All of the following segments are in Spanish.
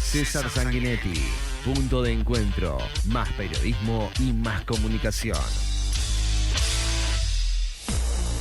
César Sanguinetti, punto de encuentro, más periodismo y más comunicación.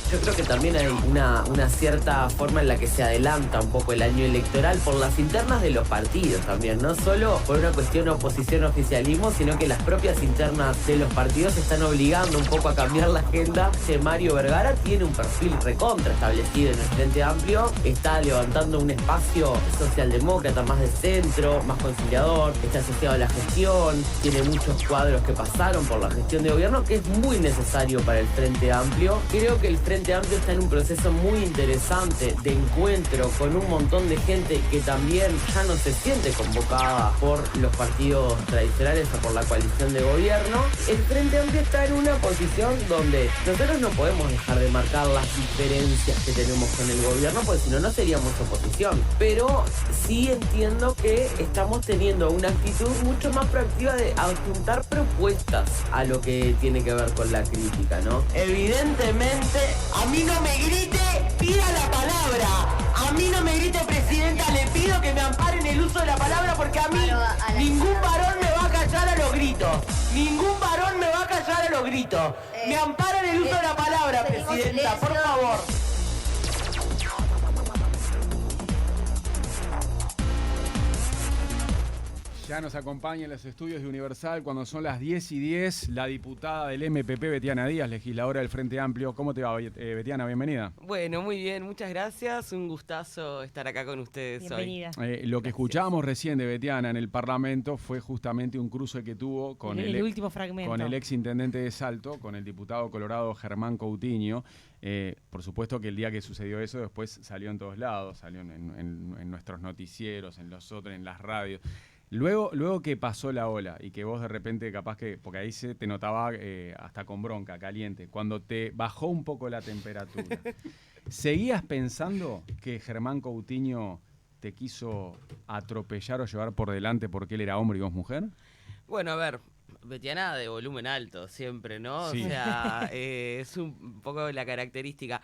Yo creo que también hay una cierta forma en la que se adelanta un poco el año electoral por las internas de los partidos también, no solo por una cuestión oposición-oficialismo, sino que las propias internas de los partidos están obligando un poco a cambiar la agenda. Mario Vergara tiene un perfil recontra establecido en el Frente Amplio, está levantando un espacio socialdemócrata más de centro, más conciliador, está asociado a la gestión, tiene muchos cuadros que pasaron por la gestión de gobierno, que es muy necesario para el Frente Amplio. Creo que el Frente Amplio está en un proceso muy interesante de encuentro con un montón de gente que también ya no se siente convocada por los partidos tradicionales o por la coalición de gobierno. El Frente Amplio está en una posición donde nosotros no podemos dejar de marcar las diferencias que tenemos con el gobierno, porque si no, no seríamos oposición. Pero sí entiendo que estamos teniendo una actitud mucho más proactiva de adjuntar propuestas a lo que tiene que ver con la crítica, ¿no? Evidentemente, a mí no me grite, pida la palabra. A mí no me grite, presidenta, le pido que me amparen el uso de la palabra, porque a mí ningún varón me va a callar a los gritos. Ningún varón me va a callar a los gritos. Me amparan el uso de la palabra, presidenta, por favor. Ya nos acompaña en los estudios de Universal cuando son las 10:10, la diputada del MPP, Betiana Díaz, legisladora del Frente Amplio. ¿Cómo te va, Betiana? Bienvenida. Bueno, muy bien, muchas gracias. Un gustazo estar acá con ustedes Bienvenida. hoy. Lo que escuchábamos recién de Betiana en el Parlamento fue justamente un cruce que tuvo con el último fragmento. Con el ex intendente de Salto, con el diputado colorado Germán Coutinho. Por supuesto que el día que sucedió eso después salió en todos lados, salió en nuestros noticieros, en los otros, en las radios. Luego que pasó la ola y que vos de repente capaz que, porque ahí se te notaba hasta con bronca, caliente, cuando te bajó un poco la temperatura, ¿seguías pensando que Germán Coutinho te quiso atropellar o llevar por delante porque él era hombre y vos mujer? Bueno, a ver, Betiana de volumen alto siempre, ¿no? Sí. O sea, es un poco la característica.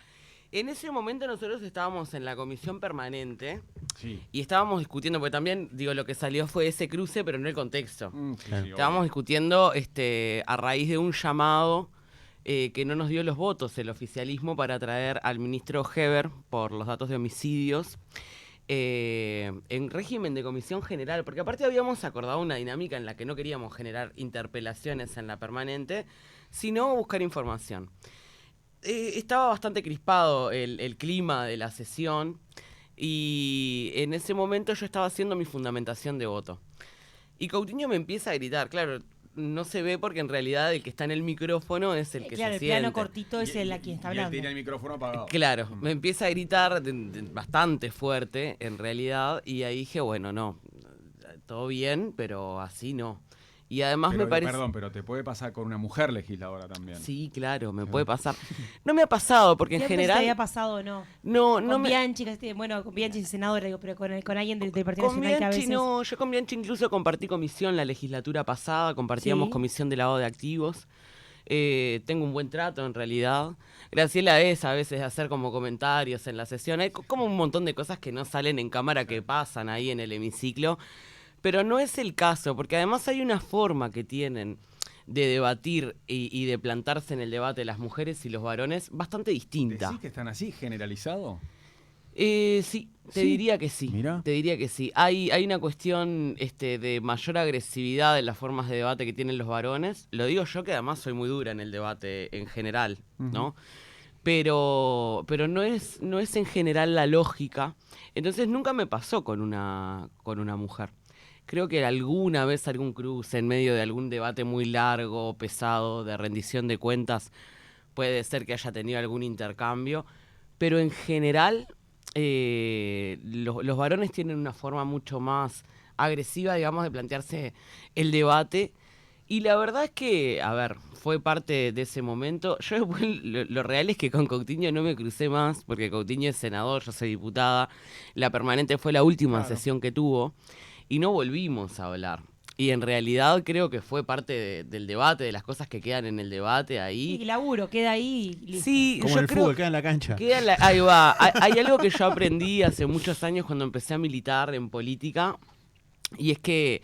En ese momento nosotros estábamos en la comisión permanente. Sí. Y estábamos discutiendo, porque también, lo que salió fue ese cruce, pero no el contexto. Sí, Estábamos discutiendo a raíz de un llamado que no nos dio los votos el oficialismo para traer al ministro Heber por los datos de homicidios en régimen de comisión general, porque aparte habíamos acordado una dinámica en la que no queríamos generar interpelaciones en la permanente, sino buscar información. Estaba bastante crispado el clima de la sesión. Y en ese momento yo estaba haciendo mi fundamentación de voto. Y Coutinho me empieza a gritar. Claro, no se ve porque en realidad el que está en el micrófono es el que claro, se el siente. plano cortito es el a quien está hablando. Y él tiene el micrófono apagado. Claro, me empieza a gritar bastante fuerte en realidad. Y ahí dije, bueno, no, todo bien, pero así no. Y además Pero, me parece... Perdón, pero te puede pasar con una mujer legisladora también. Sí, claro, me puede pasar. No me ha pasado, porque en Siempre general... te había pasado o no. No Con me... Bianchi, con Bianchi es senadora, digo, pero con alguien del Partido Con Nacional que a Bianchi veces... no, yo con Bianchi incluso compartí comisión la legislatura pasada, compartíamos Sí. comisión de lavado de activos. Tengo un buen trato en realidad. Graciela es a veces de hacer como comentarios en la sesión. Hay como un montón de cosas que no salen en cámara que pasan ahí en el hemiciclo. Pero no es el caso, porque además hay una forma que tienen de debatir y de plantarse en el debate las mujeres y los varones bastante distinta. ¿Decís que están así, generalizado? Sí, te diría que sí. Mirá. Te diría que sí. Hay una cuestión de mayor agresividad en las formas de debate que tienen los varones. Lo digo yo, que además soy muy dura en el debate en general, ¿no? Pero no es en general la lógica. Entonces nunca me pasó con una mujer. Creo que alguna vez algún cruce en medio de algún debate muy largo, pesado, de rendición de cuentas, puede ser que haya tenido algún intercambio, pero en general los varones tienen una forma mucho más agresiva, digamos, de plantearse el debate. Y la verdad es que, a ver, fue parte de ese momento. Yo después, lo real es que con Coutinho no me crucé más, porque Coutinho es senador, yo soy diputada. La permanente fue la última sesión que tuvo. Y no volvimos a hablar. Y en realidad creo que fue parte del debate, de las cosas que quedan en el debate ahí. Sí, laburo, queda ahí y listo. Sí, Como yo el creo fútbol, queda en la cancha. ahí va. Hay algo que yo aprendí hace muchos años cuando empecé a militar en política, Y es que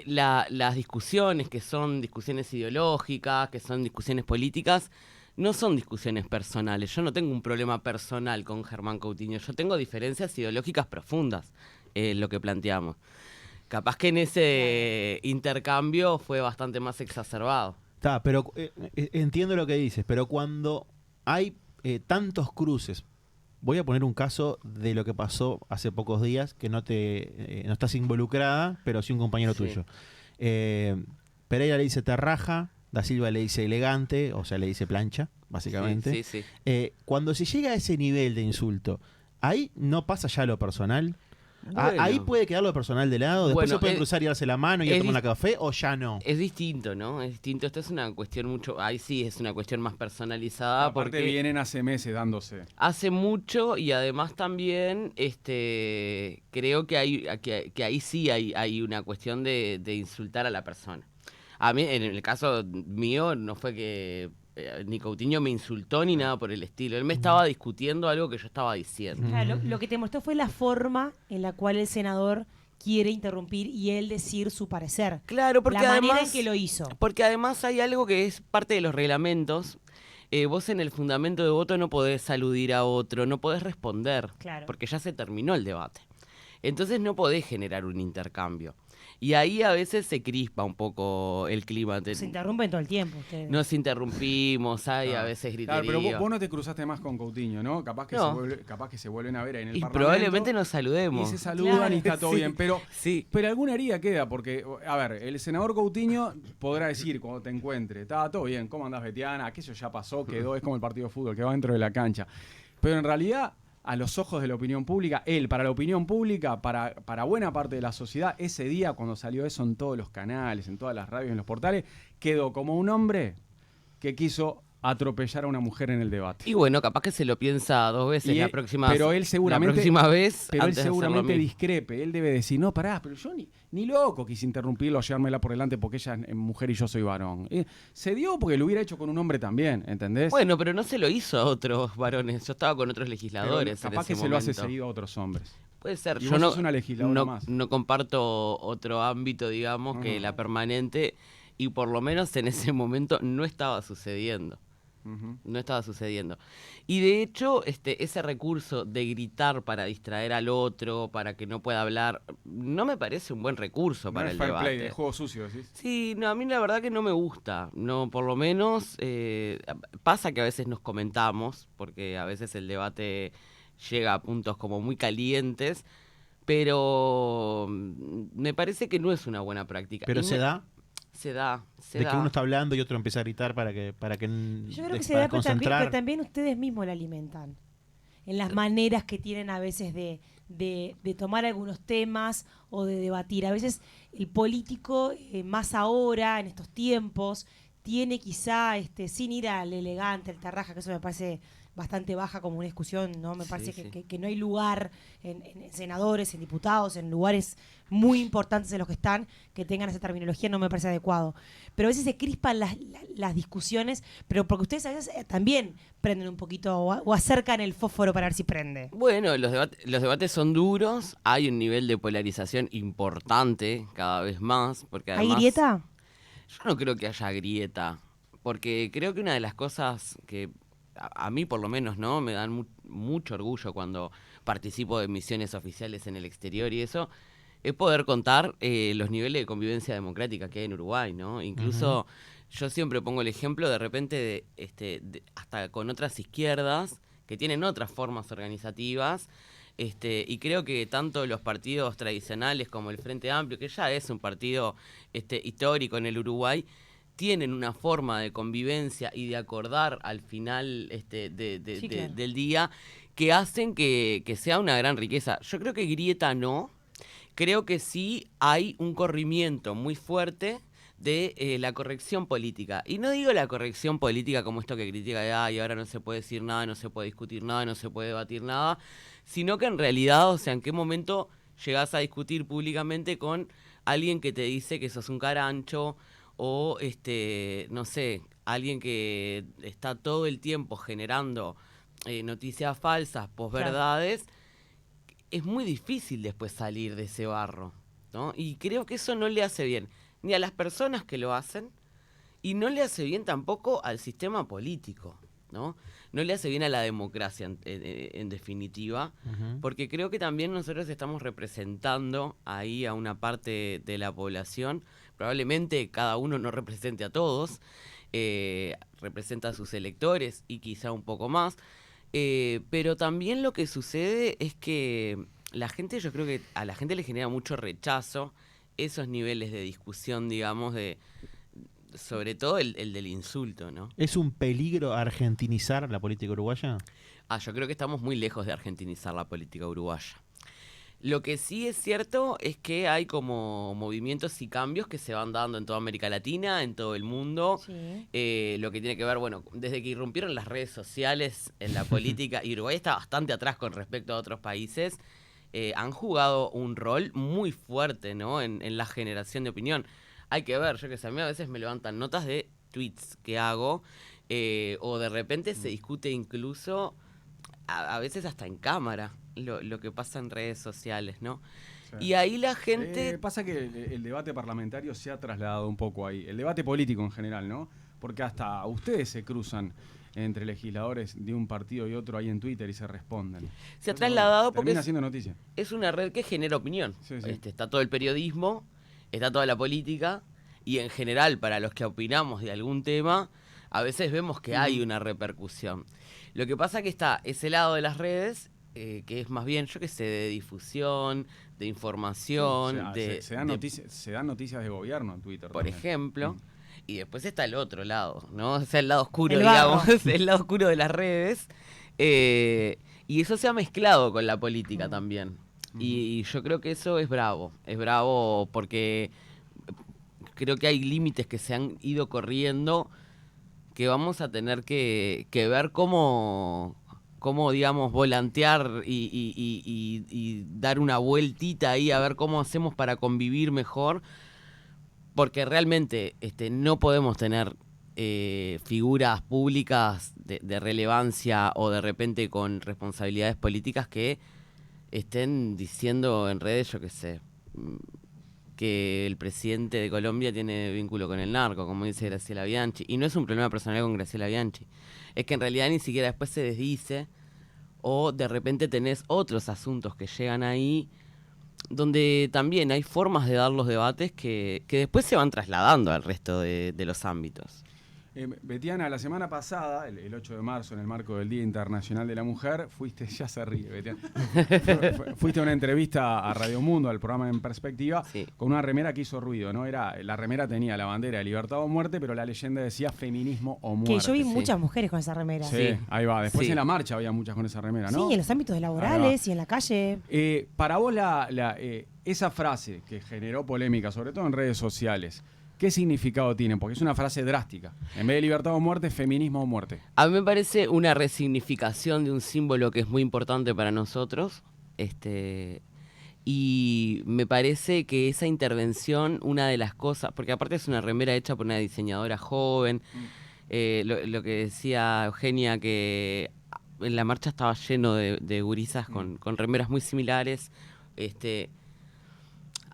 las discusiones, que son discusiones ideológicas, que son discusiones políticas, no son discusiones personales. Yo no tengo un problema personal con Germán Coutinho, yo tengo diferencias ideológicas profundas en lo que planteamos. Capaz que en ese intercambio fue bastante más exacerbado. Está, pero entiendo lo que dices, pero cuando hay tantos cruces, voy a poner un caso de lo que pasó hace pocos días, que no estás involucrada, pero sí un compañero tuyo. Pereira le dice terraja, Da Silva le dice elegante, o sea, le dice plancha, básicamente. Sí. Cuando se llega a ese nivel de insulto, ¿ahí no pasa ya lo personal? Bueno. ¿Ahí puede quedar lo personal de lado? ¿Después Bueno, se pueden cruzar y darse la mano y ir a tomar una café o ya no? Es distinto, ¿no? Es distinto. Esto es una cuestión ahí sí es una cuestión más personalizada. Aparte porque vienen hace meses dándose. hace mucho y además también creo que ahí sí hay una cuestión de insultar a la persona. A mí, en el caso mío, no fue que ni Coutinho me insultó ni nada por el estilo. Él me estaba discutiendo algo que yo estaba diciendo. Claro, lo que te mostró fue la forma en la cual el senador quiere interrumpir y él decir su parecer. Claro, porque la manera además, en que lo hizo. Porque además hay algo que es parte de los reglamentos. Vos en el fundamento de voto no podés aludir a otro, no podés responder, Claro. porque ya se terminó el debate. Entonces no podés generar un intercambio. Y ahí a veces se crispa un poco el clima. Se interrumpen todo el tiempo ustedes. Nos interrumpimos, hay a veces Claro, griterío. pero vos no te cruzaste más con Coutinho, ¿no? Capaz que, No. capaz que se vuelven a ver ahí en el Y Parlamento. probablemente nos saludemos. Y se saludan Claro. y está todo Sí. bien. Pero, Sí. pero alguna herida queda, porque, a ver, el senador Coutinho podrá decir cuando te encuentre, está todo bien, ¿cómo andás, Betiana? Aquello ya pasó, quedó, es como el partido de fútbol, que va dentro de la cancha. Pero en realidad, a los ojos de la opinión pública, para la opinión pública, para buena parte de la sociedad, ese día cuando salió eso en todos los canales, en todas las radios, en los portales, quedó como un hombre que quiso atropellar a una mujer en el debate. Y bueno, capaz que se lo piensa dos veces Y la él- próxima pero él seguramente- la próxima vez. Pero él antes de hacerlo seguramente mismo. discrepe, él debe decir, no, pará, pero yo ni loco quise interrumpirlo, llevármela por delante porque ella es mujer y yo soy varón. Se dio porque lo hubiera hecho con un hombre también, ¿entendés? Bueno, pero no se lo hizo a otros varones. Yo estaba con otros Pero legisladores. capaz en ese que se lo hace momento. seguido a otros hombres. Puede ser. Y Yo vos no, sos una legisladora más. no comparto otro ámbito, digamos, que la permanente. Y por lo menos en ese momento no estaba sucediendo. Ujú. No estaba sucediendo. Y de hecho, ese recurso de gritar para distraer al otro, para que no pueda hablar, no me parece un buen recurso No para es el fair debate. play, de juego sucio, decís. Sí, no, a mí la verdad que no me gusta. No, por lo menos pasa que a veces nos comentamos, porque a veces el debate llega a puntos como muy calientes, pero me parece que no es una buena práctica. Pero Y se da Se da. de que uno está hablando y otro empieza a gritar para que Yo creo que se para da, concentrar. pero también ustedes mismos la alimentan. En las maneras que tienen a veces de tomar algunos temas o de debatir. A veces el político, más ahora, en estos tiempos, tiene quizá, sin ir al elegante, al tarraja, que eso me parece bastante baja como una discusión, ¿no? Me parece Sí. que no hay lugar en senadores, en diputados, en lugares muy importantes en los que están, que tengan esa terminología, no me parece adecuado. Pero a veces se crispan las discusiones, pero porque ustedes a veces también prenden un poquito o acercan el fósforo para ver si prende. Bueno, los debates son duros, hay un nivel de polarización importante cada vez más, porque ¿Hay además... grieta? Yo no creo que haya grieta, porque creo que una de las cosas que a mí por lo menos no me dan mucho orgullo cuando participo de misiones oficiales en el exterior y eso, es poder contar los niveles de convivencia democrática que hay en Uruguay, ¿no? Incluso yo siempre pongo el ejemplo de repente hasta con otras izquierdas que tienen otras formas organizativas. Y creo que tanto los partidos tradicionales como el Frente Amplio, que ya es un partido histórico en el Uruguay, tienen una forma de convivencia y de acordar al final Sí, claro. del día que hacen que sea una gran riqueza. Yo creo que grieta no, creo que sí hay un corrimiento muy fuerte de la corrección política. Y no digo la corrección política como esto que critica de y ahora no se puede decir nada, no se puede discutir nada, no se puede debatir nada, sino que en realidad, o sea, en qué momento llegás a discutir públicamente con alguien que te dice que sos un carancho o, no sé, alguien que está todo el tiempo generando noticias falsas, posverdades. Es muy difícil después salir de ese barro. ¿no? Y creo que eso no le hace bien ni a las personas que lo hacen y no le hace bien tampoco al sistema político, ¿no? No le hace bien a la democracia en definitiva, porque creo que también nosotros estamos representando ahí a una parte de la población. Probablemente cada uno no represente a todos, representa a sus electores y quizá un poco más, pero también lo que sucede es que la gente, yo creo que a la gente le genera mucho rechazo esos niveles de discusión, digamos, sobre todo el del insulto, ¿no? ¿Es un peligro argentinizar la política uruguaya? Yo creo que estamos muy lejos de argentinizar la política uruguaya. Lo que sí es cierto es que hay como movimientos y cambios que se van dando en toda América Latina, en todo el mundo. Sí. Lo que tiene que ver, bueno, desde que irrumpieron las redes sociales en la política, y Uruguay está bastante atrás con respecto a otros países, han jugado un rol muy fuerte, ¿no? En la generación de opinión. Hay que ver, yo que sé, a mí a veces me levantan notas de tweets que hago, o de repente se discute incluso, a veces hasta en cámara, lo que pasa en redes sociales, ¿no? Sí. Y ahí la gente... Pasa que el debate parlamentario se ha trasladado un poco ahí, el debate político en general, ¿no? Porque hasta ustedes se cruzan entre legisladores de un partido y otro ahí en Twitter y se responden. Se ha trasladado porque termina siendo noticia. Es una red que genera opinión. Sí, sí. Está todo el periodismo, está toda la política, y en general, para los que opinamos de algún tema, a veces vemos que hay una repercusión. Lo que pasa es que está ese lado de las redes, que es más bien, yo qué sé, de difusión, de información. Se dan noticias de gobierno en Twitter. Por ejemplo. Y después está el otro lado, ¿no? O sea, el lado oscuro, digamos, el lado oscuro de las redes. Y eso se ha mezclado con la política también. Y yo creo que eso es bravo. Es bravo porque creo que hay límites que se han ido corriendo que vamos a tener que ver cómo digamos, volantear y dar una vueltita ahí a ver cómo hacemos para convivir mejor. Porque realmente no podemos tener figuras públicas de relevancia o de repente con responsabilidades políticas que estén diciendo en redes, yo qué sé, que el presidente de Colombia tiene vínculo con el narco, como dice Graciela Bianchi. Y no es un problema personal con Graciela Bianchi. Es que en realidad ni siquiera después se desdice, o de repente tenés otros asuntos que llegan ahí donde también hay formas de dar los debates que después se van trasladando al resto de los ámbitos. Betiana, la semana pasada, el 8 de marzo, en el marco del Día Internacional de la Mujer, ya se ríe, Betiana, fuiste a una entrevista a Radio Mundo, al programa En Perspectiva, sí, con una remera que hizo ruido, ¿no? La remera tenía la bandera de libertad o muerte, pero la leyenda decía feminismo o muerte. Que yo vi muchas mujeres con esa remera. Sí, ahí va. Después en la marcha había muchas con esa remera, ¿no? Sí, en los ámbitos laborales y en la calle. Para vos, esa frase que generó polémica, sobre todo en redes sociales, ¿qué significado tiene? Porque es una frase drástica. En vez de libertad o muerte, feminismo o muerte. A mí me parece una resignificación de un símbolo que es muy importante para nosotros. Y me parece que esa intervención, una de las cosas, porque aparte es una remera hecha por una diseñadora joven, lo que decía Eugenia, que en la marcha estaba lleno de gurisas con remeras muy similares.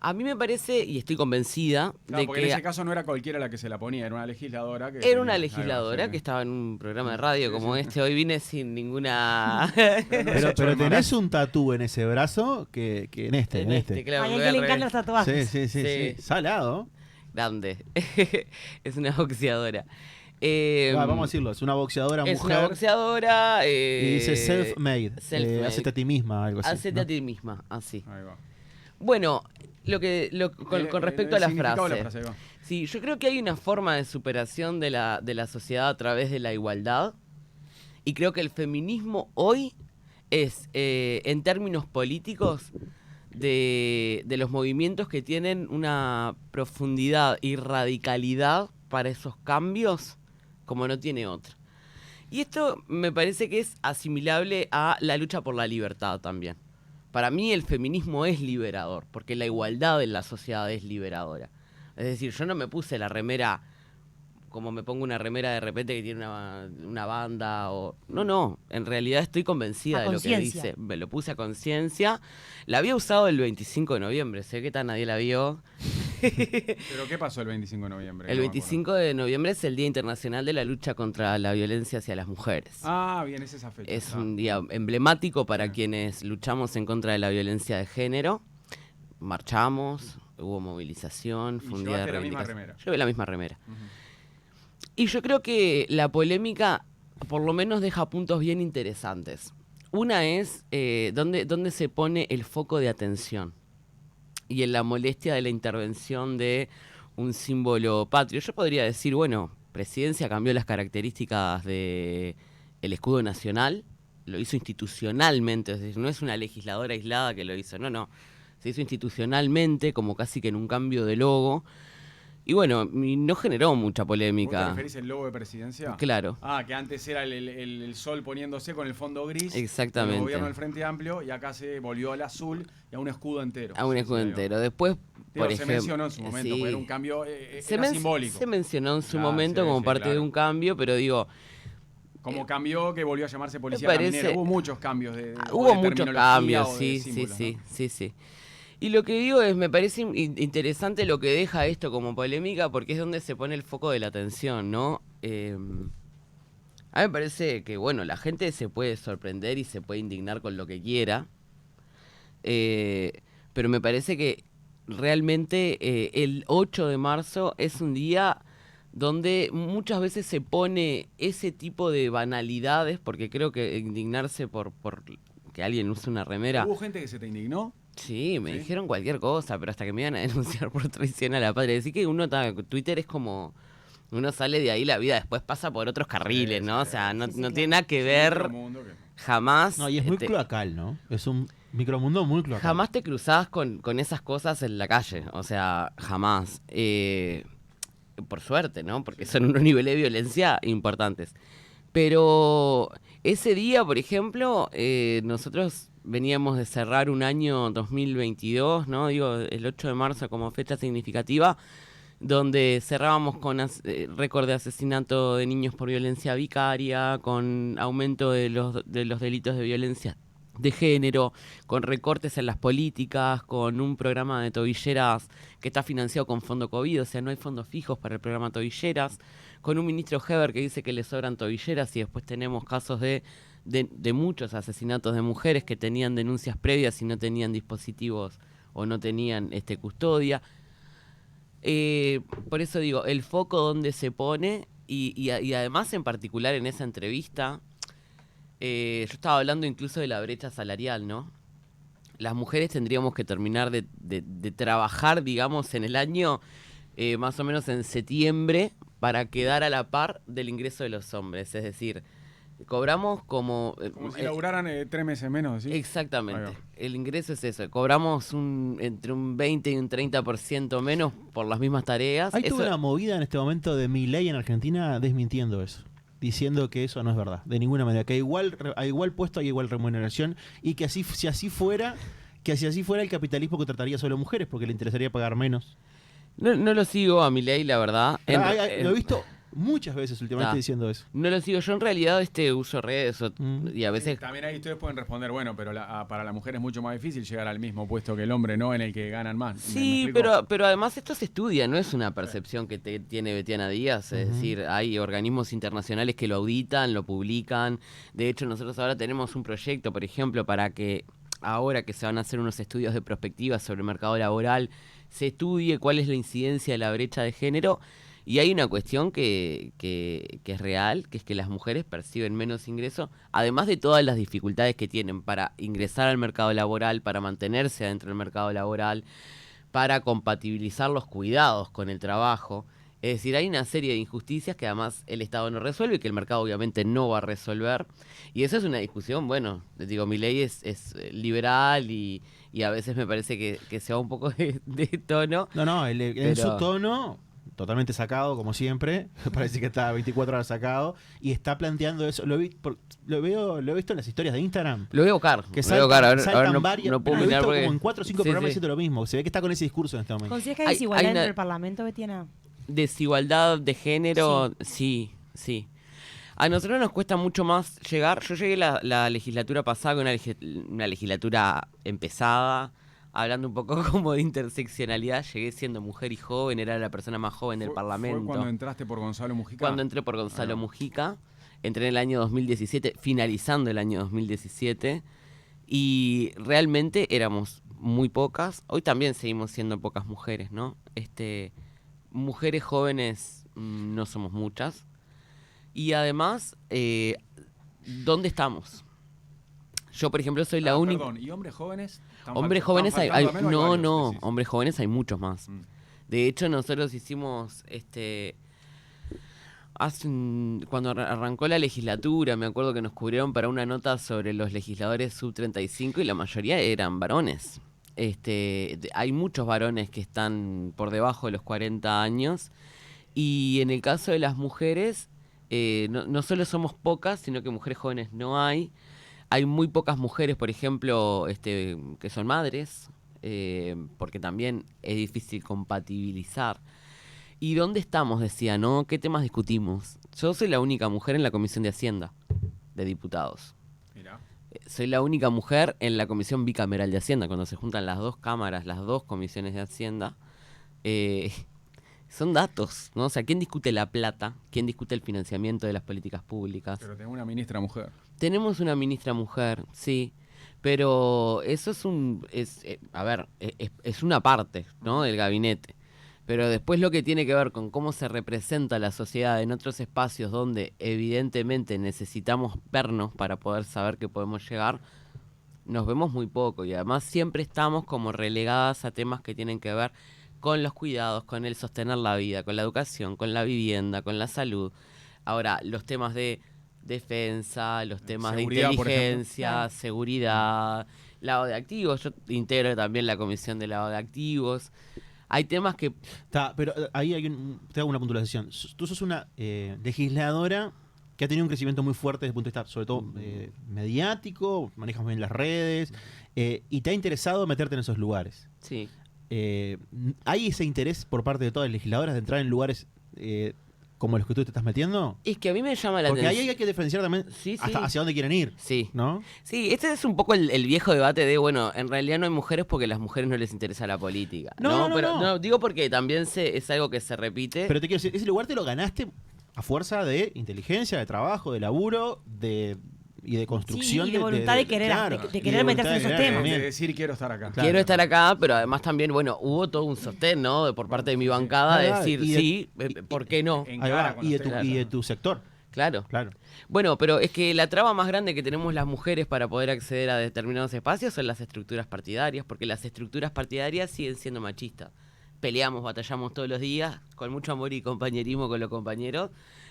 A mí me parece, y estoy convencida, de porque que... en ese caso no era cualquiera la que se la ponía, era una legisladora que... Era una legisladora que estaba en un programa de radio como este. Hoy vine sin ninguna... pero tenés un tatú en ese brazo que en este. Claro, a alguien le encantan los tatuajes. Sí. Salado. Grande. Es una boxeadora. Vamos a decirlo, es una boxeadora mujer. Es una boxeadora... y dice self-made. Hacete a ti misma, algo así. Hacete a ti misma, así. Ahí va. Bueno, con respecto a la frase. Sí, yo creo que hay una forma de superación de la sociedad a través de la igualdad. Y creo que el feminismo hoy es, en términos políticos, de los movimientos que tienen una profundidad y radicalidad para esos cambios como no tiene otra. Y esto me parece que es asimilable a la lucha por la libertad también. Para mí el feminismo es liberador, porque la igualdad en la sociedad es liberadora. Es decir, yo no me puse la remera como me pongo una remera de repente que tiene una banda o... No, en realidad estoy convencida de lo que dice. Me lo puse a conciencia. La había usado el 25 de noviembre, sé que nadie la vio. ¿Pero qué pasó el 25 de noviembre? El 25 de noviembre es el Día Internacional de la Lucha contra la Violencia hacia las Mujeres. Ah, bien, es esa fecha. Es un día emblemático para quienes luchamos en contra de la violencia de género. Marchamos, hubo movilización, fue un día de reivindicación. Llevé la misma remera. Y yo creo que la polémica por lo menos deja puntos bien interesantes. Una es dónde se pone el foco de atención y en la molestia de la intervención de un símbolo patrio. Yo podría decir, bueno, Presidencia cambió las características del escudo nacional, lo hizo institucionalmente, es decir, no es una legisladora aislada que lo hizo, no. Se hizo institucionalmente, como casi que en un cambio de logo. Y bueno, no generó mucha polémica. ¿Vos te referís al logo de Presidencia? Claro. Ah, que antes era el sol poniéndose con el fondo gris. Exactamente. El gobierno del Frente Amplio, y acá se volvió al azul y a un escudo entero. A un escudo entero. Después, por ejemplo... Se mencionó en su momento, porque era un cambio simbólico. Se mencionó en su momento como parte de un cambio, pero digo... Como cambió que volvió a llamarse Policía Caminera. Hubo muchos cambios hubo muchos cambios, sí. Y lo que digo es, me parece interesante lo que deja esto como polémica, porque es donde se pone el foco de la atención, ¿no? A mí me parece que, bueno, la gente se puede sorprender y se puede indignar con lo que quiera, pero me parece que realmente el 8 de marzo es un día donde muchas veces se pone ese tipo de banalidades, porque creo que indignarse por que alguien use una remera... ¿Hubo gente que se te indignó? Sí, me dijeron cualquier cosa, pero hasta que me iban a denunciar por traición a la patria. Decir que Twitter es como... Uno sale de ahí, la vida después pasa por otros carriles, ¿no? O sea, no tiene nada que ver jamás... No, y es muy cloacal, ¿no? Es un micromundo muy cloacal. Jamás te cruzás con esas cosas en la calle, o sea, jamás. Por suerte, ¿no? Porque son unos niveles de violencia importantes. Pero ese día, por ejemplo, nosotros veníamos de cerrar un año 2022, ¿no? Digo, el 8 de marzo como fecha significativa, donde cerrábamos con récord de asesinato de niños por violencia vicaria, con aumento de los delitos de violencia de género, con recortes en las políticas, con un programa de tobilleras que está financiado con fondo COVID, o sea, no hay fondos fijos para el programa tobilleras, con un ministro Heber que dice que le sobran tobilleras, y después tenemos casos de muchos asesinatos de mujeres que tenían denuncias previas y no tenían dispositivos o no tenían custodia. Por eso digo, el foco donde se pone, y además en particular en esa entrevista, yo estaba hablando incluso de la brecha salarial, ¿no? Las mujeres tendríamos que terminar de trabajar, digamos, en el año más o menos en septiembre para quedar a la par del ingreso de los hombres. Es decir, cobramos como si laburaran 3 meses menos, ¿sí? Exactamente. El ingreso es eso. Cobramos entre un 20 y un 30% menos por las mismas tareas. Hay toda una movida en este momento de Milei en Argentina desmintiendo eso, diciendo que eso no es verdad, de ninguna manera, que a igual puesto hay igual remuneración, y que si así fuera el capitalismo contrataría solo mujeres porque le interesaría pagar menos. No lo sigo a Milei, la verdad. Lo he visto muchas veces últimamente diciendo eso. No lo sigo. Yo en realidad uso redes y a veces... También ahí ustedes pueden responder, bueno, pero para la mujer es mucho más difícil llegar al mismo puesto que el hombre, ¿no? En el que ganan más. Sí, pero además esto se estudia, no es una percepción que tiene Betiana Díaz. Es decir, hay organismos internacionales que lo auditan, lo publican. De hecho, nosotros ahora tenemos un proyecto, por ejemplo, para que ahora que se van a hacer unos estudios de prospectiva sobre el mercado laboral, se estudie cuál es la incidencia de la brecha de género. Y hay una cuestión que es real, que es que las mujeres perciben menos ingreso, además de todas las dificultades que tienen para ingresar al mercado laboral, para mantenerse dentro del mercado laboral, para compatibilizar los cuidados con el trabajo. Es decir, hay una serie de injusticias que además el Estado no resuelve y que el mercado obviamente no va a resolver. Y eso es una discusión, bueno, digo, Milei es liberal y a veces me parece que se va un poco de tono. No, en su tono... Totalmente sacado, como siempre. Parece que está 24 horas sacado. Y está planteando eso. Lo he visto en las historias de Instagram. Lo voy a buscar. Que saltan varias. No puedo lo he visto porque... como en 4 o 5 programas diciendo lo mismo. Se ve que está con ese discurso en este momento. ¿Consideras que hay desigualdad dentro del Parlamento, Betiana? Desigualdad de género, sí. A nosotros nos cuesta mucho más llegar. Yo llegué la legislatura pasada con una legislatura empezada, hablando un poco como de interseccionalidad. Llegué siendo mujer y joven, era la persona más joven del Parlamento. ¿Fue cuando entraste por Gonzalo Mujica? Cuando entré por Gonzalo Mujica. Entré en el año 2017, finalizando el año 2017. Y realmente éramos muy pocas. Hoy también seguimos siendo pocas mujeres, ¿no? Mujeres jóvenes no somos muchas. Y además, ¿dónde estamos? Yo, por ejemplo, soy la única... Perdón, ¿y hombres jóvenes? Hombres jóvenes hay varios, hombres jóvenes hay muchos más. De hecho, nosotros hicimos, cuando arrancó la legislatura, me acuerdo que nos cubrieron para una nota sobre los legisladores sub-35 y la mayoría eran varones. Hay muchos varones que están por debajo de los 40 años y en el caso de las mujeres, no solo somos pocas, sino que mujeres jóvenes no hay. Hay muy pocas mujeres, por ejemplo, que son madres, porque también es difícil compatibilizar. ¿Y dónde estamos? Decía, ¿no? ¿Qué temas discutimos? Yo soy la única mujer en la Comisión de Hacienda de Diputados. Mirá. Soy la única mujer en la Comisión Bicameral de Hacienda. Cuando se juntan las dos cámaras, las dos comisiones de Hacienda, son datos, ¿no? O sea, ¿quién discute la plata? ¿Quién discute el financiamiento de las políticas públicas? Pero tengo una ministra mujer. Tenemos una ministra mujer, sí, pero eso es una parte, ¿no? Del gabinete. Pero después lo que tiene que ver con cómo se representa la sociedad en otros espacios donde evidentemente necesitamos vernos para poder saber que podemos llegar, nos vemos muy poco y además siempre estamos como relegadas a temas que tienen que ver con los cuidados, con el sostener la vida, con la educación, con la vivienda, con la salud. Ahora, los temas de defensa, los temas Seguridad, de por inteligencia, ejemplo. seguridad, lavado de activos. Yo integro también la comisión de lavado de activos. Hay temas que... Pero ahí te hago una puntualización. Tú sos una legisladora que ha tenido un crecimiento muy fuerte desde el punto de vista, sobre todo, mediático, manejas bien las redes, y te ha interesado meterte en esos lugares. Sí. ¿Hay ese interés por parte de todas las legisladoras de entrar en lugares como los que tú te estás metiendo? Es que a mí me llama la Porque atención. ahí hay que diferenciar también Sí, hasta sí. hacia dónde quieren ir, Sí. ¿no? Sí, este es un poco el viejo debate de, bueno, en realidad no hay mujeres porque a las mujeres no les interesa la política. No. Pero digo porque también es algo que se repite. Pero te quiero decir, ese lugar te lo ganaste a fuerza de inteligencia, de trabajo, de laburo, y de construcción. Sí, y de voluntad de querer- de querer meterse en esos temas. De decir quiero estar acá. Claro. Quiero estar acá, pero además también, bueno, hubo todo un sostén, ¿no? Por parte de mi bancada de Claro, decir, y de- sí, ¿por qué no? Ahí Encara va, con y de, los tu, temas. y de tu sector. Claro. Claro. Bueno, pero es que la traba más grande que tenemos las mujeres para poder acceder a determinados espacios son las estructuras partidarias, porque las estructuras partidarias siguen siendo machistas. Peleamos, batallamos todos los días, con mucho amor y compañerismo con los compañeros,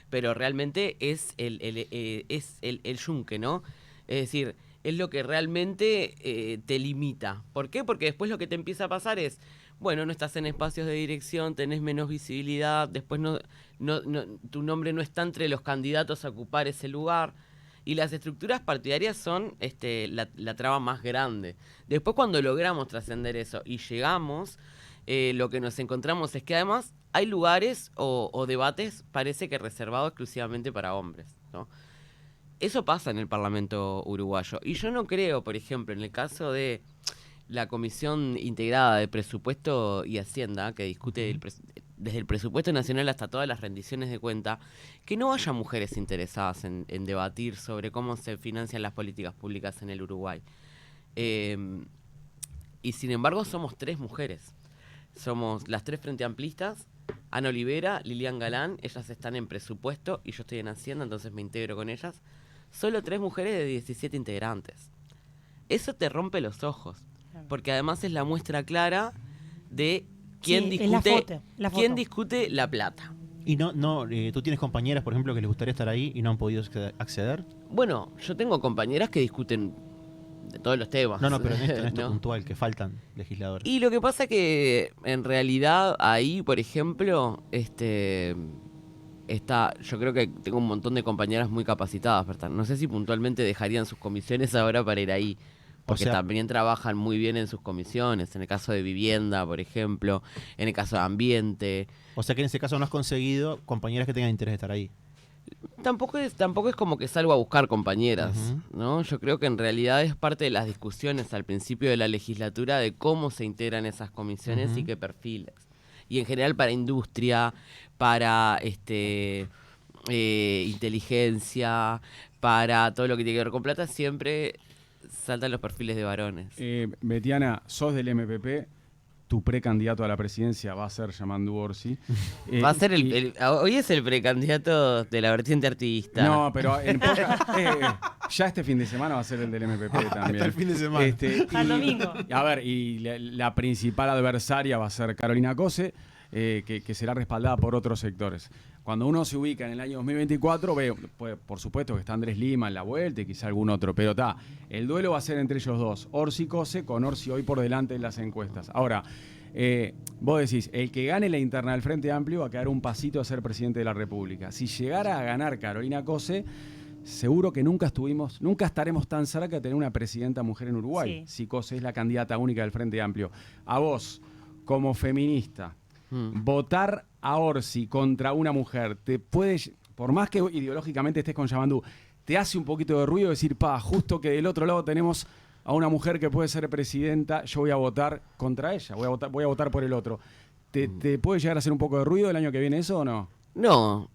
pero realmente es el yunque, ¿no? Es decir, es lo que realmente te limita. ¿Por qué? Porque después lo que te empieza a pasar es, bueno, no estás en espacios de dirección, tenés menos visibilidad, después tu nombre no está entre los candidatos a ocupar ese lugar. Y las estructuras partidarias son la traba más grande. Después cuando logramos trascender eso y llegamos, lo que nos encontramos es que además hay lugares o debates, parece que reservados exclusivamente para hombres, ¿no? Eso pasa en el Parlamento uruguayo. Y yo no creo, por ejemplo, en el caso de la Comisión Integrada de Presupuesto y Hacienda, que discute desde el presupuesto nacional hasta todas las rendiciones de cuenta, que no haya mujeres interesadas en debatir sobre cómo se financian las políticas públicas en el Uruguay. Y sin embargo somos 3 mujeres. Somos las 3 frente amplistas, Ana Olivera, Lilian Galán, ellas están en presupuesto y yo estoy en Hacienda, entonces me integro con ellas. Solo 3 mujeres de 17 integrantes. Eso te rompe los ojos, porque además es la muestra clara de quién Sí, es la discute foto. quién discute la plata. Y tú tienes compañeras, por ejemplo, que les gustaría estar ahí y no han podido acceder. Bueno, yo tengo compañeras que discuten de todos los temas. No, pero en esto ¿no? puntual, que faltan legisladores. Y lo que pasa que en realidad ahí, por ejemplo, yo creo que tengo un montón de compañeras muy capacitadas para estar. No sé si puntualmente dejarían sus comisiones ahora para ir ahí, porque también trabajan muy bien en sus comisiones, en el caso de vivienda, por ejemplo, en el caso de ambiente. O sea que en ese caso no has conseguido compañeras que tengan interés de estar ahí. Tampoco es como que salgo a buscar compañeras, ¿no? Yo creo que en realidad es parte de las discusiones al principio de la legislatura de cómo se integran esas comisiones y qué perfiles. Y en general para industria, para inteligencia, para todo lo que tiene que ver con plata, siempre saltan los perfiles de varones. Betiana, sos del MPP, tu precandidato a la presidencia va a ser Yamandu Orsi. Va a ser hoy es el precandidato de la vertiente artista. No, pero ya este fin de semana va a ser el del MPP también. Hasta el fin de semana. Al domingo. A ver, y la principal adversaria va a ser Carolina Cose, que será respaldada por otros sectores. Cuando uno se ubica en el año 2024, ve, pues, por supuesto que está Andrés Lima en la vuelta y quizá algún otro, pero el duelo va a ser entre ellos dos, Orsi Cose, con Orsi hoy por delante en las encuestas. Ahora, vos decís, el que gane la interna del Frente Amplio va a quedar un pasito a ser presidente de la República. Si llegara a ganar Carolina Cose, seguro que nunca estaremos tan cerca de tener una presidenta mujer en Uruguay, si Cose es la candidata única del Frente Amplio. A vos, como feminista, votar a Orsi contra una mujer, te puede, por más que ideológicamente estés con Yamandu, te hace un poquito de ruido decir, justo que del otro lado tenemos a una mujer que puede ser presidenta, yo voy a votar contra ella, voy a votar por el otro. ¿Te puede llegar a hacer un poco de ruido el año que viene eso o no? No.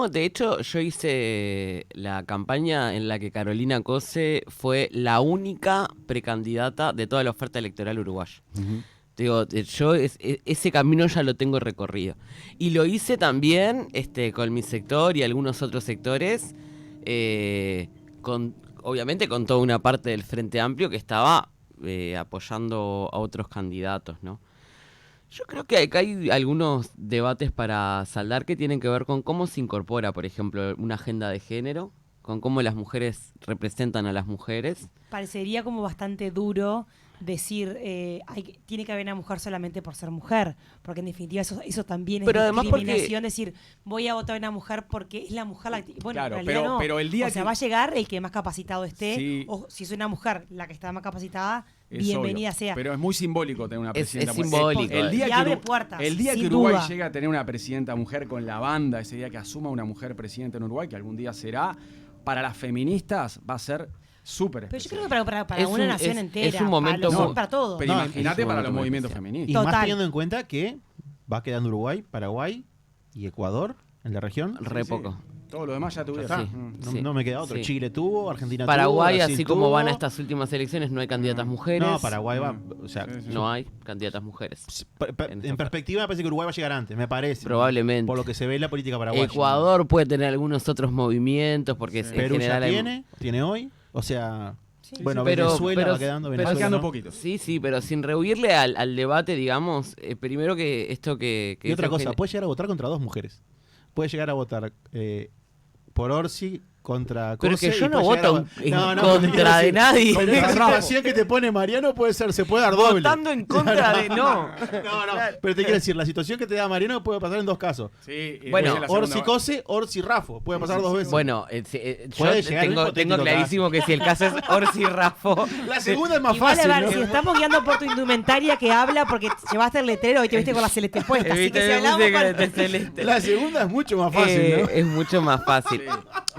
De hecho, yo hice la campaña en la que Carolina Cose fue la única precandidata de toda la oferta electoral uruguaya. Digo, yo ese camino ya lo tengo recorrido. Y lo hice también con mi sector y algunos otros sectores, obviamente con toda una parte del Frente Amplio que estaba apoyando a otros candidatos, ¿no? Yo creo que acá hay algunos debates para saldar que tienen que ver con cómo se incorpora, por ejemplo, una agenda de género, con cómo las mujeres representan a las mujeres. Parecería como bastante duro decir tiene que haber una mujer solamente por ser mujer, porque en definitiva eso también es discriminación, decir voy a votar a una mujer porque es la mujer la bueno, claro, en realidad pero el día va a llegar el que más capacitado esté, o si es una mujer la que está más capacitada, bienvenida sea. Pero es muy simbólico tener una presidenta mujer. Es simbólico. Abre puertas. El día que Uruguay llegue a tener una presidenta mujer con la banda, ese día que asuma una mujer presidenta en Uruguay, que algún día será, para las feministas va a ser súper especial. Pero yo creo que para una nación entera. Es un momento para todos. Pero imagínate para los movimientos feministas. Y más teniendo en cuenta que va quedando Uruguay, Paraguay y Ecuador en la región. Poco. Todo lo demás ya tuvieron. No me queda otro. Sí. Chile tuvo, Argentina Paraguay, tuvo, Brasil así como tuvo. van a estas últimas elecciones, no hay candidatas mujeres. No, Paraguay va. O sea, no hay candidatas mujeres. En perspectiva me parece que Uruguay va a llegar antes, me parece. Probablemente. Por lo que se ve en la política paraguaya. Ecuador puede tener algunos otros movimientos, porque en Perú general ya tiene hoy. O sea, pero Venezuela va quedando. Va quedando poquito. Sí, pero sin rehuirle al debate, digamos, primero que esto que y otra cosa, puede llegar a votar contra dos mujeres. Puede llegar a votar por Orsi contra Cose. Pero es que yo no voto en contra de nadie. Pero esa situación que te pone Mariano se puede dar doble. Votando en contra de... No. Pero te quiero decir, la situación que te da Mariano puede pasar en dos casos. Sí, bueno, Orsi Cose, Orsi Rafo. Puede pasar dos veces. Bueno, yo tengo clarísimo que si el caso es Orsi Rafo... La segunda es más Igual, fácil, a ver, ¿no? si estamos guiando por tu indumentaria que habla porque llevaste el letrero y te viste con la celeste puesta. Así que si hablamos La segunda es mucho más fácil, ¿no? Es mucho más fácil.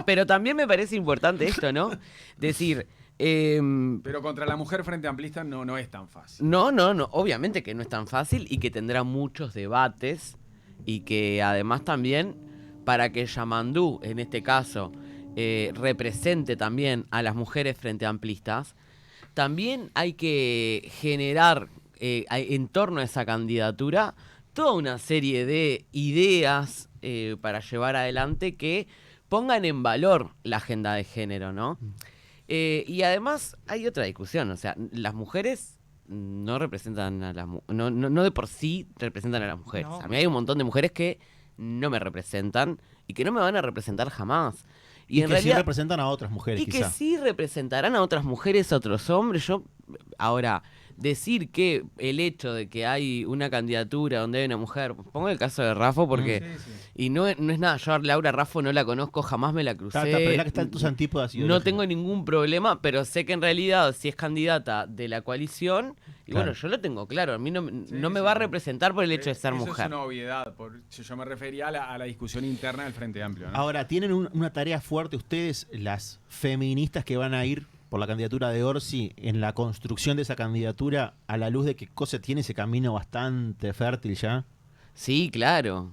Pero también me parece importante esto, ¿no? Decir... pero contra la mujer frente amplista no es tan fácil. No, obviamente que no es tan fácil y que tendrá muchos debates y que además también para que Yamandu, en este caso, represente también a las mujeres frente amplistas, también hay que generar en torno a esa candidatura toda una serie de ideas para llevar adelante que pongan en valor la agenda de género, ¿no? Y además hay otra discusión, o sea, las mujeres no representan a las no de por sí representan a las mujeres. No. A mí hay un montón de mujeres que no me representan y que no me van a representar jamás. Y en que realidad, sí representan a otras mujeres, y quizá. que sí representarán a otras mujeres, a otros hombres. Ahora, decir que el hecho de que hay una candidatura donde hay una mujer, pongo el caso de Raffo porque, y no es nada, yo a Laura Raffo no la conozco, jamás me la crucé, pero la que está en tus antípodas no tengo ningún problema, pero sé que en realidad si es candidata de la coalición, y bueno, yo lo tengo claro, a mí no me va a representar por el hecho de ser eso mujer. Es una obviedad, yo me refería a la discusión interna del Frente Amplio, ¿no? Ahora, tienen una tarea fuerte ustedes, las feministas que van a ir por la candidatura de Orsi, en la construcción de esa candidatura, a la luz de que Cosa tiene ese camino bastante fértil ya. Sí, claro.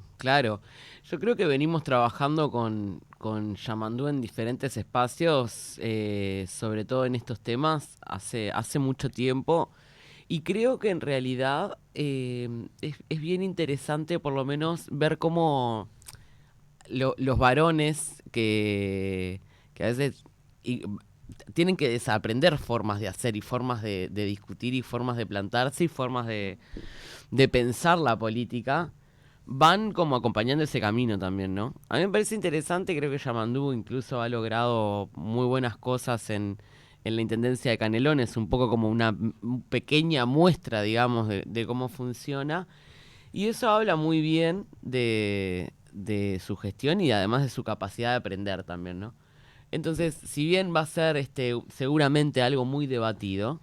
Yo creo que venimos trabajando con Yamandú en diferentes espacios, sobre todo en estos temas, hace mucho tiempo. Y creo que en realidad es bien interesante por lo menos ver cómo los varones que a veces tienen que desaprender formas de hacer y formas de discutir y formas de plantarse y formas de pensar la política, van como acompañando ese camino también, ¿no? A mí me parece interesante, creo que Yamandú incluso ha logrado muy buenas cosas en la Intendencia de Canelones, un poco como una pequeña muestra, digamos, de cómo funciona, y eso habla muy bien de su gestión y además de su capacidad de aprender también, ¿no? Entonces, si bien va a ser seguramente algo muy debatido,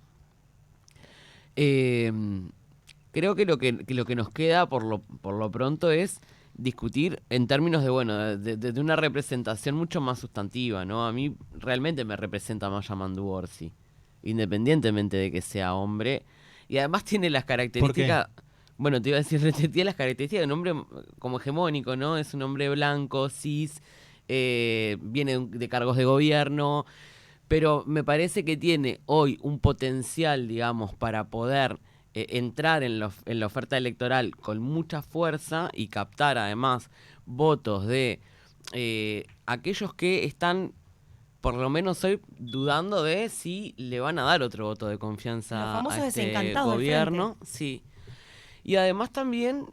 creo que lo que nos queda por lo pronto es discutir en términos de una representación mucho más sustantiva, ¿no? A mí realmente me representa más Yamandú Orsi, independientemente de que sea hombre, y además tiene las características... Bueno, te iba a decir, tiene las características de un hombre como hegemónico, ¿no? Es un hombre blanco, cis, viene de cargos de gobierno, pero me parece que tiene hoy un potencial, digamos, para poder entrar en la oferta electoral con mucha fuerza y captar además votos de aquellos que están, por lo menos hoy, dudando de si le van a dar otro voto de confianza a este gobierno. Sí. Y además también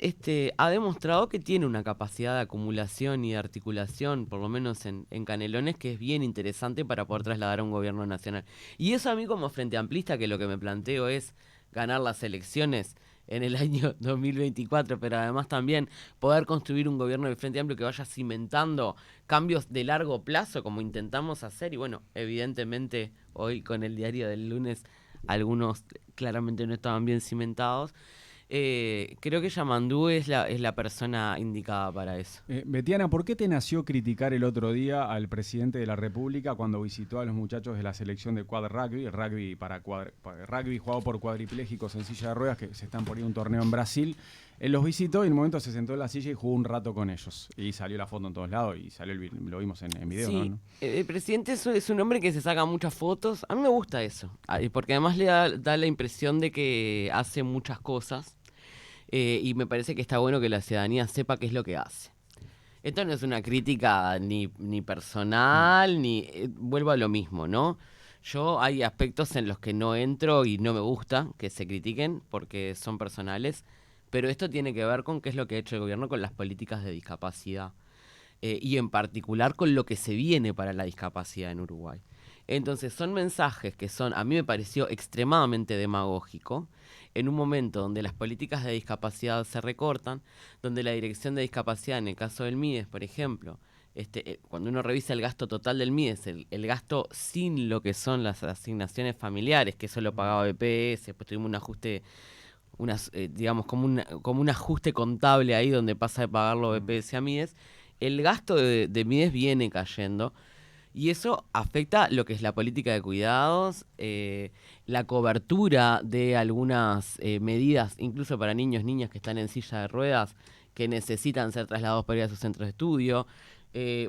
ha demostrado que tiene una capacidad de acumulación y de articulación, por lo menos en Canelones, que es bien interesante para poder trasladar a un gobierno nacional. Y eso a mí como Frente Amplista, que lo que me planteo es ganar las elecciones en el año 2024, pero además también poder construir un gobierno del Frente Amplio que vaya cimentando cambios de largo plazo, como intentamos hacer. Y bueno, evidentemente hoy con el diario del lunes algunos claramente no estaban bien cimentados. Creo que Yamandú es la persona indicada para eso. Betiana, ¿por qué te nació criticar el otro día al presidente de la República cuando visitó a los muchachos de la selección de quad rugby, el rugby jugado por cuadriplégicos en silla de ruedas que se están poniendo un torneo en Brasil? Él los visitó y en un momento se sentó en la silla y jugó un rato con ellos. Y salió la foto en todos lados y lo vimos en video, sí, ¿no? El presidente es un hombre que se saca muchas fotos. A mí me gusta eso, porque además le da la impresión de que hace muchas cosas. Y me parece que está bueno que la ciudadanía sepa qué es lo que hace. Esto no es una crítica ni personal, ni vuelvo a lo mismo, ¿no? Yo hay aspectos en los que no entro y no me gusta que se critiquen porque son personales, pero esto tiene que ver con qué es lo que ha hecho el gobierno con las políticas de discapacidad y en particular con lo que se viene para la discapacidad en Uruguay. Entonces son mensajes que a mí me pareció extremadamente demagógico, en un momento donde las políticas de discapacidad se recortan, donde la dirección de discapacidad, en el caso del MIDES, por ejemplo, cuando uno revisa el gasto total del MIDES, el gasto sin lo que son las asignaciones familiares, que eso lo pagaba BPS, después tuvimos un ajuste, digamos como un ajuste contable ahí donde pasa de pagarlo BPS a MIDES, el gasto de MIDES viene cayendo. Y eso afecta lo que es la política de cuidados, la cobertura de algunas medidas, incluso para niños, niñas que están en silla de ruedas, que necesitan ser trasladados para ir a sus centros de estudio.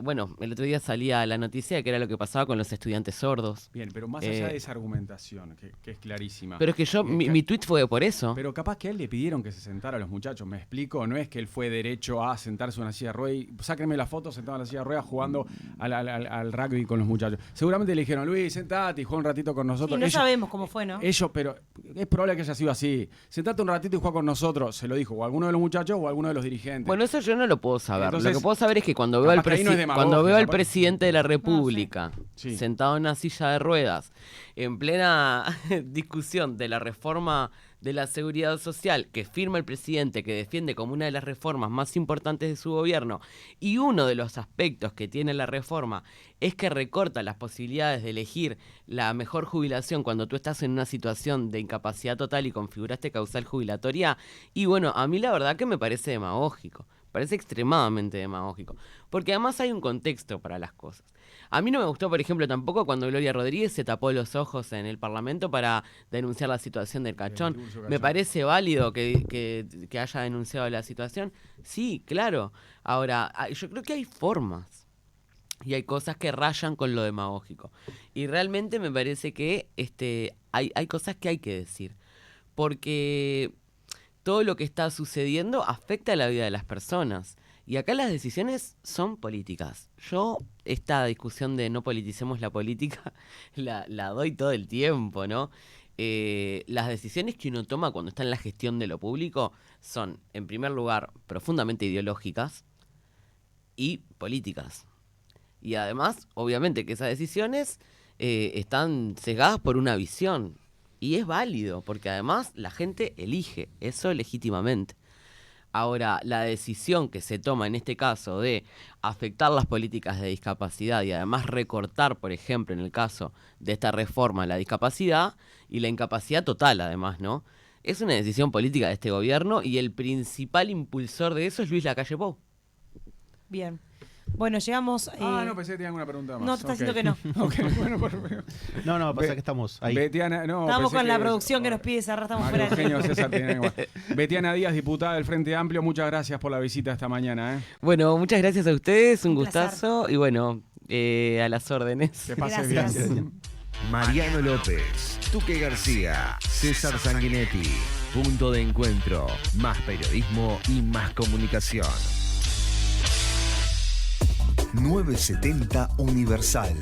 Bueno, el otro día salía la noticia de que era lo que pasaba con los estudiantes sordos. Bien, pero más allá de esa argumentación, que es clarísima. Pero es que mi tuit fue por eso. Pero capaz que a él le pidieron que se sentara a los muchachos, ¿me explico? No es que él fue derecho a sentarse en una silla de ruedas y sáquenme la foto sentado en la silla de ruedas jugando al rugby con los muchachos. Seguramente le dijeron, Luis, sentate y juega un ratito con nosotros. Y no sabemos cómo fue, ¿no? Pero es probable que haya sido así. Sentate un ratito y juega con nosotros, se lo dijo o alguno de los muchachos o alguno de los dirigentes. Bueno, eso yo no lo puedo saber. Entonces, lo que puedo saber es que cuando veo al por ahí no es demagogia, cuando veo al capaz. presidente de la República Sí. sentado en una silla de ruedas, en plena discusión de la reforma de la seguridad social que firma el presidente, que defiende como una de las reformas más importantes de su gobierno, y uno de los aspectos que tiene la reforma es que recorta las posibilidades de elegir la mejor jubilación cuando tú estás en una situación de incapacidad total y configuraste causal jubilatoria, y bueno, a mí la verdad que me parece demagógico. Parece extremadamente demagógico. Porque además hay un contexto para las cosas. A mí no me gustó, por ejemplo, tampoco cuando Gloria Rodríguez se tapó los ojos en el Parlamento para denunciar la situación del Cachón. Me parece válido que haya denunciado la situación. Sí, claro. Ahora, yo creo que hay formas. Y hay cosas que rayan con lo demagógico. Y realmente me parece que hay cosas que hay que decir. Porque todo lo que está sucediendo afecta a la vida de las personas. Y acá las decisiones son políticas. Yo esta discusión de no politicemos la política la doy todo el tiempo, ¿no? Las decisiones que uno toma cuando está en la gestión de lo público son, en primer lugar, profundamente ideológicas y políticas. Y además, obviamente, que esas decisiones están sesgadas por una visión. Y es válido, porque además la gente elige eso legítimamente. Ahora, la decisión que se toma en este caso de afectar las políticas de discapacidad y además recortar, por ejemplo, en el caso de esta reforma, la discapacidad y la incapacidad total, además, ¿no? Es una decisión política de este gobierno y el principal impulsor de eso es Luis Lacalle Pou. Bien. Bueno, llegamos... no, pensé que tenían una pregunta más. No, te está diciendo que no. Okay, bueno, perfecto. No, pasa que estamos ahí. Betiana, no, Estamos pensé con la que- producción que nos pide cerrar, estamos Mario fuera. Eugenio César tiene que más. Betiana Díaz, diputada del Frente Amplio, muchas gracias por la visita esta mañana. Bueno, muchas gracias a ustedes, un placer. gustazo y bueno, a las órdenes. Que pases Gracias. bien. Mariano López, Tuque García, César Sanguinetti. Punto de encuentro. Más periodismo y más comunicación. 970 Universal.